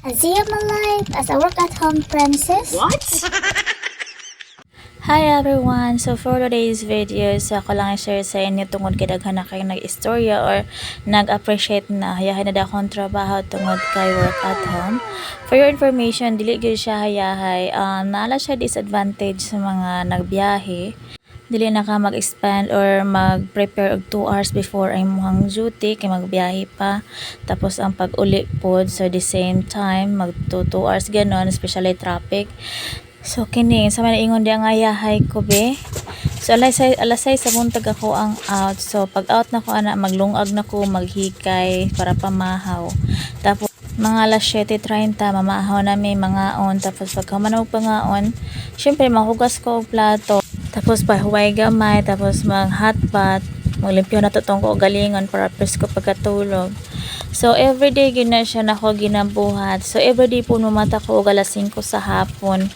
Azia my life as a work-at-home princess. What? Hi everyone! So for today's video, ako lang i-share sa inyo tungod kay daghan na kayo nag-istorya or nag-appreciate na hayahay na akong trabaho tungod kay work at home. For your information, dili gyud siya hayahay. Naala siya disadvantage sa mga nagbiyahe. Dili na ka mag-expand or mag-prepare og 2 hours before ay muhang duty kay magbiyahe pa. Tapos ang pag-uli pod so the same time mag 2 hours ganon, especially traffic. So kini sa man ingon di ang ayahay ko be. So alas 6 sa buntag ako ang out. So pag out na ko ana maglungag na ko maghikay para pamahaw. Tapos mga alas 7:30 mamahaw na may mga on. Tapos pag humanog pangaon, syempre mahugas ko og plato. Tapos pahuway gamay, tapos mag hot bath, maglimpyo na tutong ko galingon para presko pagkatulog. So everyday gyud na siya nako ginabuhat. So everyday po numata ko og alas 5 sa hapon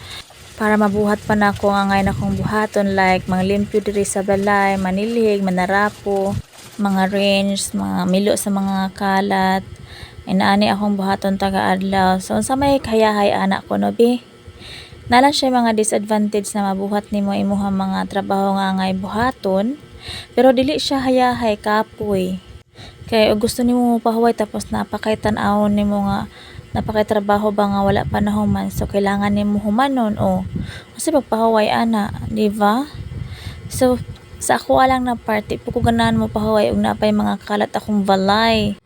para mabuhat pa na ako nga ngayon akong buhaton like mga limpyo diri sa balay, manilhig, manarapo, mga range, mga milo sa mga kalat. Inaani akong buhaton taga-adlaw. So unsa may kayahay anak ko no be? Nalang siya mga disadvantage na mabuhat nimo imuhang mga trabaho nga ngay buhaton, pero dili siya hayahay kapoy. Kay og gusto nimo pahuway tapos napakay-tan-awon nimo nga napakay-trabaho ba nga wala pa nahuman, so kailangan nimo humanon o kasi pagpahuway ana, di ba? So sa ako lang na party po ko ganahan mo pahuway og napay mga kalat akong balay.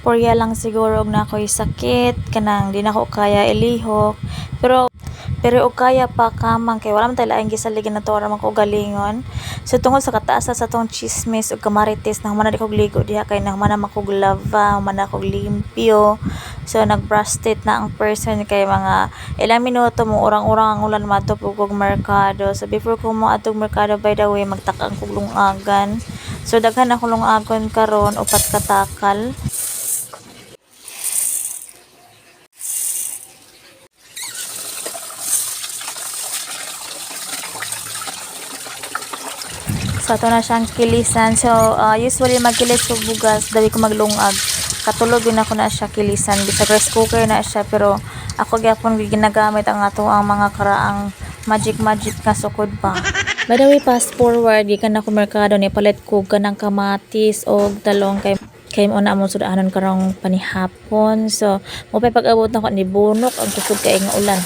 Porya lang siguro og na ako'y sakit kanang di na ko kaya ilihok, pero og kaya pa kamang kay wala man tay laing gisaligin na to ra man ko galingon. So tungod sa kataas sa tong chismis ug kamarites na humana di kog ligo diha kay na humana man kog lava, humana kog limpyo. So nag-brush teeth na ang person kay mga ilang minuto mo urang-urang ang ulan matupog kog merkado. So before ko mo atog merkado, by the way, magtakang kog lungagan. So daghan ako lungagon karon, upat katakal. So ito na siyang kilisan. So usually magkilis ko bugas dali ko maglungag. Katulog yun ako na siya kilisan. Bisag rice cooker na siya, pero ako gyapon ginagamit ang ato ang mga karaang magic nga sukod pa. By the way, fast forward gikan ako merkado ni palit ko ganang kamatis o talong kay mo na mo sudahanon karong panihapon. So mo pay pag-abot na ko ni bunok ang kusog kay nga ulan.